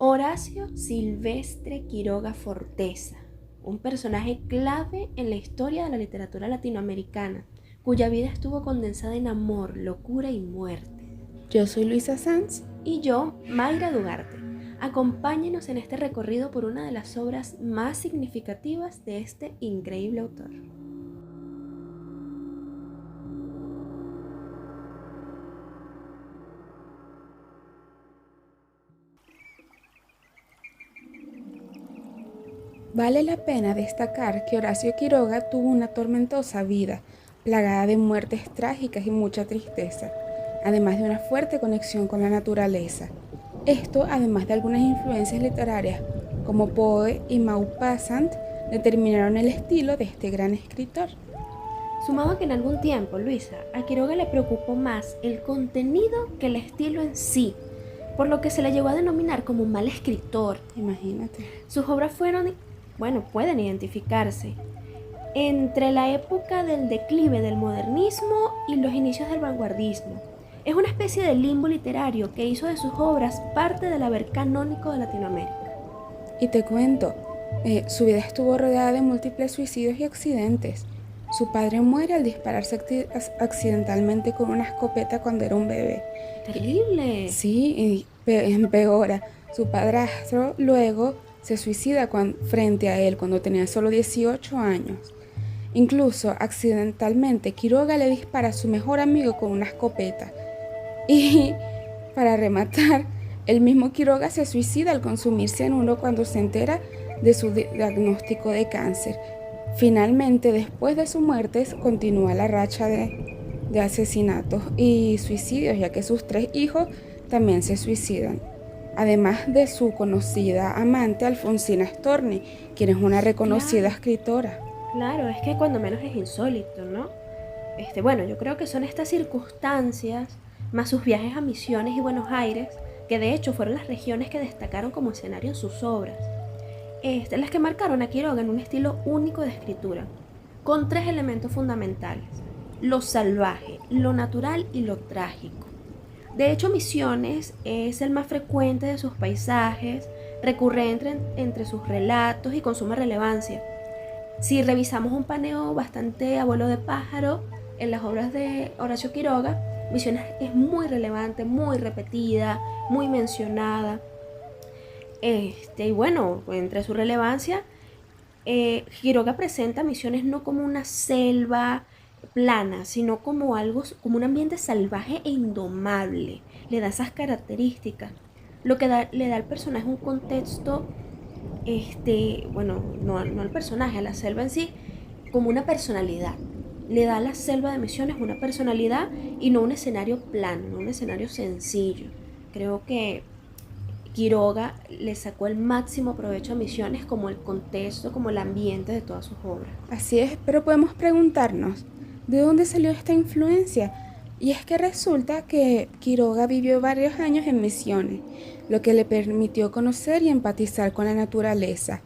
Horacio Silvestre Quiroga Forteza, un personaje clave en la historia de la literatura latinoamericana, cuya vida estuvo condensada en amor, locura y muerte. Yo soy Luisa Sanz. Y yo, Mayra Dugarte. Acompáñenos en este recorrido por una de las obras más significativas de este increíble autor. Vale la pena destacar que Horacio Quiroga tuvo una tormentosa vida, plagada de muertes trágicas y mucha tristeza, además de una fuerte conexión con la naturaleza. Esto, además de algunas influencias literarias como Poe y Maupassant, determinaron el estilo de este gran escritor. Sumado a que en algún tiempo, Luisa, a Quiroga le preocupó más el contenido que el estilo en sí, por lo que se le llegó a denominar como un mal escritor. Imagínate. Sus obras pueden identificarse entre la época del declive del modernismo y los inicios del vanguardismo. Es una especie de limbo literario que hizo de sus obras parte del haber canónico de Latinoamérica. Y te cuento, su vida estuvo rodeada de múltiples suicidios y accidentes. Su padre muere al dispararse accidentalmente con una escopeta cuando era un bebé. ¡Terrible! Sí, y empeora. Su padrastro luego se suicida frente a él cuando tenía solo 18 años. Incluso accidentalmente Quiroga le dispara a su mejor amigo con una escopeta. Y para rematar, el mismo Quiroga se suicida al consumir cianuro cuando se entera de su diagnóstico de cáncer. Finalmente, después de su muerte, continúa la racha de asesinatos y suicidios, ya que sus 3 hijos también se suicidan. Además de su conocida amante Alfonsina Storni, quien es una reconocida escritora. Claro, es que cuando menos es insólito, ¿no? Yo creo que son estas circunstancias, más sus viajes a Misiones y Buenos Aires, que de hecho fueron las regiones que destacaron como escenario en sus obras, las que marcaron a Quiroga en un estilo único de escritura, con 3 elementos fundamentales: lo salvaje, lo natural y lo trágico. De hecho, Misiones es el más frecuente de sus paisajes, recurrente entre sus relatos y con suma relevancia. Si revisamos un paneo bastante a vuelo de pájaro en las obras de Horacio Quiroga, Misiones es muy relevante, muy repetida, muy mencionada. Entre su relevancia, Quiroga presenta Misiones no como una selva plana, sino como como un ambiente salvaje e indomable. Le da esas características, lo que le da al personaje un contexto, no al personaje, a la selva en sí, como una personalidad. Le da a la selva de Misiones una personalidad y no un escenario plano, no un escenario sencillo. Creo que Quiroga le sacó el máximo provecho a Misiones como el contexto, como el ambiente de todas sus obras. Así es, pero podemos preguntarnos, ¿de dónde salió esta influencia? Y es que resulta que Quiroga vivió varios años en Misiones, lo que le permitió conocer y empatizar con la naturaleza.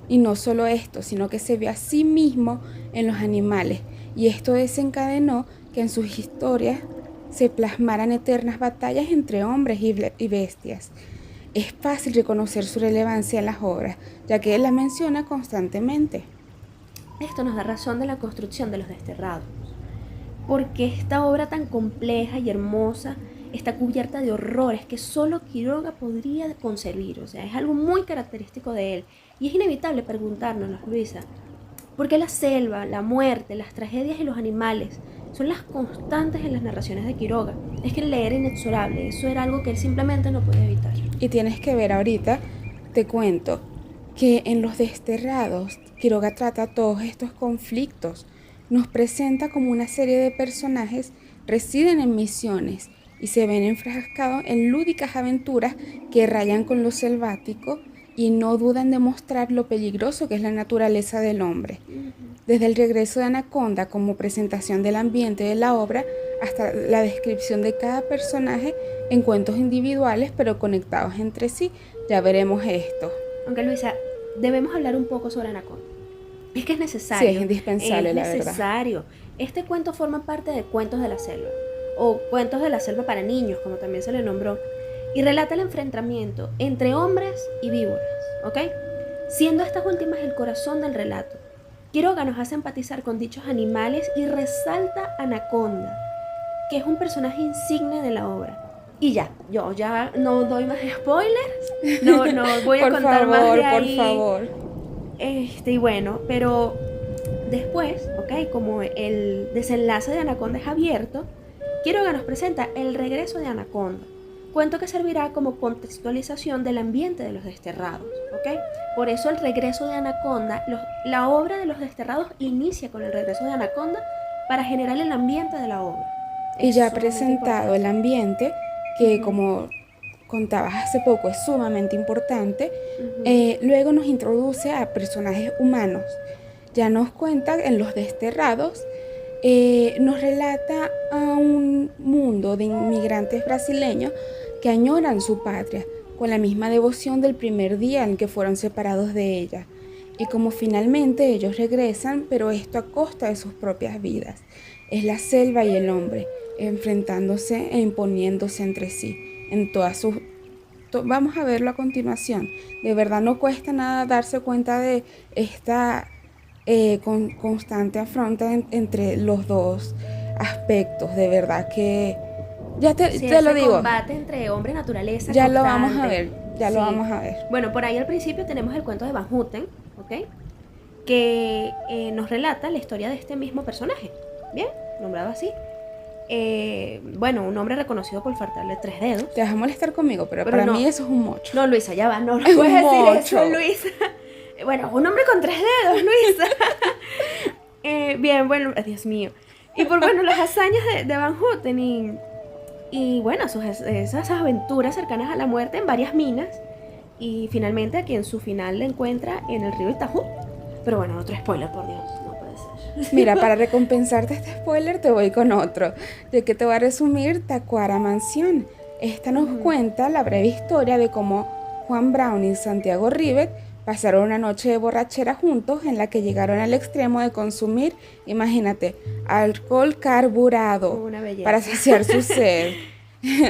Y no solo esto, sino que se vio a sí mismo en los animales, y esto desencadenó que en sus historias se plasmaran eternas batallas entre hombres y bestias. Es fácil reconocer su relevancia en las obras, ya que él las menciona constantemente. Esto nos da razón de la construcción de Los Desterrados, porque esta obra tan compleja y hermosa está cubierta de horrores que solo Quiroga podría concebir. O sea, es algo muy característico de él. Y es inevitable preguntarnos, Luisa, ¿por qué la selva, la muerte, las tragedias y los animales son las constantes en las narraciones de Quiroga? Es que el leer inexorable, eso era algo que él simplemente no podía evitar. Y tienes que ver ahorita, te cuento, que en Los Desterrados, Quiroga trata todos estos conflictos. Nos presenta como una serie de personajes residen en Misiones y se ven enfrascados en lúdicas aventuras que rayan con lo selvático y no dudan de mostrar lo peligroso que es la naturaleza del hombre. Desde el regreso de Anaconda como presentación del ambiente de la obra hasta la descripción de cada personaje en cuentos individuales pero conectados entre sí. Ya veremos esto. Aunque Luisa, debemos hablar un poco sobre Anaconda. Es que es necesario. Sí, es indispensable, la verdad. Es necesario. Este cuento forma parte de Cuentos de la Selva, o Cuentos de la Selva para niños, como también se le nombró. y relata el enfrentamiento entre hombres y víboras, ¿ok? Siendo estas últimas el corazón del relato. Quiroga nos hace empatizar con dichos animales y resalta a Anaconda, que es un personaje insigne de la obra. Y ya, yo ya no doy más spoilers, no voy a contar más de ahí. Por favor. Y bueno, pero después, ¿ok? Como el desenlace de Anaconda es abierto, Quiroga nos presenta El regreso de Anaconda, cuento que servirá como contextualización del ambiente de los desterrados, ¿ok? Por eso el regreso de Anaconda, la obra de los desterrados inicia con el regreso de Anaconda para generar el ambiente de la obra. Y ya presentado el ambiente, que como contabas hace poco es sumamente importante, luego nos introduce a personajes humanos. Ya nos cuenta en Los Desterrados, nos relata a un mundo de inmigrantes brasileños que añoran su patria con la misma devoción del primer día en que fueron separados de ella. Y como finalmente ellos regresan, pero esto a costa de sus propias vidas. Es la selva y el hombre enfrentándose e imponiéndose entre sí en todas sus... Vamos a verlo a continuación. De verdad no cuesta nada darse cuenta de esta constante afronta entre los dos aspectos. De verdad que ya te lo digo. Combate entre hombre y naturaleza. Ya constante. lo vamos a ver. Lo vamos a ver. Bueno, por ahí al principio tenemos el cuento de Van Houten, ¿ok? Que nos relata la historia de este mismo personaje. Bien, nombrado así. Bueno, un hombre reconocido por faltarle 3 dedos. Te vas a molestar conmigo, pero para mí eso es un mocho. No, Luisa, ya va, no es puedes decir mocho. eso, Luisa. Bueno, un hombre con 3 dedos, Luisa. Bien, bueno, Dios mío. Y por bueno, las hazañas de Van Houten y bueno, esas aventuras cercanas a la muerte en varias minas. Y finalmente a quien su final le encuentra en el río Itajú. Pero bueno, otro spoiler, por Dios, no puede ser. Mira, para recompensarte este spoiler te voy con otro, de que te voy a resumir Tacuara Mansión. Esta nos cuenta la breve historia de cómo Juan Brown y Santiago Rivet pasaron una noche de borrachera juntos en la que llegaron al extremo de consumir, imagínate, alcohol carburado para saciar su sed.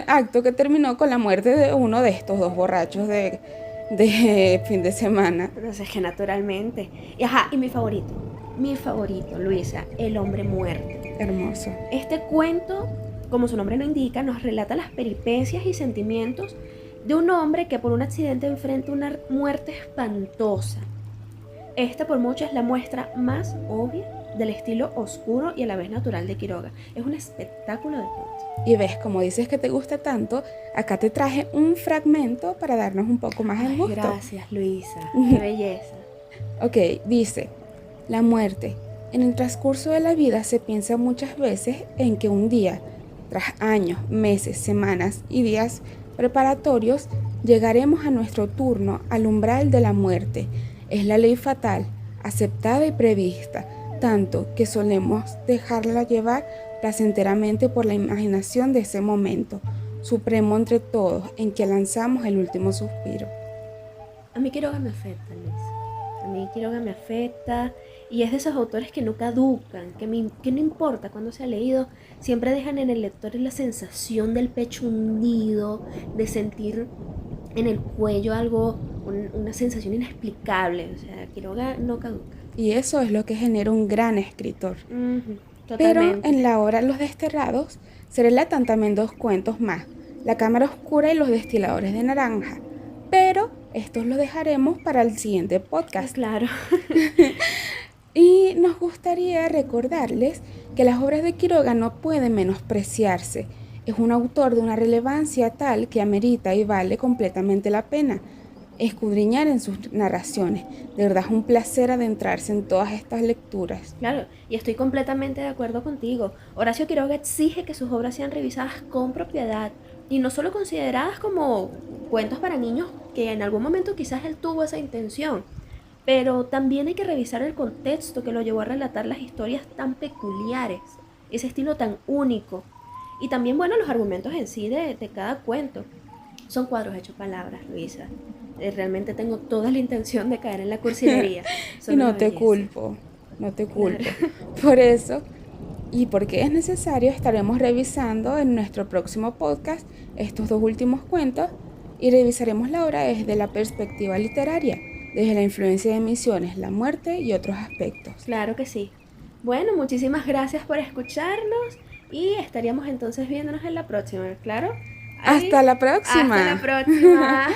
Acto que terminó con la muerte de uno de estos dos borrachos de fin de semana. Entonces, que naturalmente. Y mi favorito, Luisa, El hombre muerto. Hermoso. Este cuento, como su nombre lo indica, nos relata las peripecias y sentimientos de un hombre que por un accidente enfrenta una muerte espantosa. Esta por mucho es la muestra más obvia del estilo oscuro y a la vez natural de Quiroga. Es un espectáculo de cuento. Y ves, como dices que te gusta tanto, acá te traje un fragmento para darnos un poco más el gusto. Gracias, Luisa. Qué belleza. Ok, dice, la muerte. En el transcurso de la vida se piensa muchas veces en que un día, tras años, meses, semanas y días preparatorios, llegaremos a nuestro turno al umbral de la muerte. Es la ley fatal, aceptada y prevista, tanto que solemos dejarla llevar placenteramente por la imaginación de ese momento, supremo entre todos, en que lanzamos el último suspiro. A mí Quiroga me afecta, Luisa. A mí Quiroga me afecta y es de esos autores que no caducan, que no importa cuándo se ha leído, siempre dejan en el lector la sensación del pecho hundido, de sentir en el cuello algo, una sensación inexplicable. O sea, Quiroga no caduca. Y eso es lo que genera un gran escritor. Totalmente. Pero en la obra Los Desterrados se relatan también 2 cuentos más, La cámara oscura y Los destiladores de naranja. Pero estos los dejaremos para el siguiente podcast. Claro. Y nos gustaría recordarles que las obras de Quiroga no pueden menospreciarse. Es un autor de una relevancia tal que amerita y vale completamente la pena escudriñar en sus narraciones. De verdad es un placer adentrarse en todas estas lecturas. Claro, y estoy completamente de acuerdo contigo. Horacio Quiroga exige que sus obras sean revisadas con propiedad y no solo consideradas como cuentos para niños, que en algún momento quizás él tuvo esa intención, pero también hay que revisar el contexto que lo llevó a relatar las historias tan peculiares, ese estilo tan único, y también, bueno, los argumentos en sí de cada cuento. Son cuadros hechos palabras, Luisa. Realmente tengo toda la intención de caer en la cursilería. Y no te culpo. Claro. Por eso y por qué es necesario estaremos revisando en nuestro próximo podcast estos 2 últimos cuentos y revisaremos la obra desde la perspectiva literaria, desde la influencia de Misiones, la muerte y otros aspectos. Claro que sí. Bueno, muchísimas gracias por escucharnos y estaríamos entonces viéndonos en la próxima, ¿claro? Hasta la próxima. Hasta la próxima.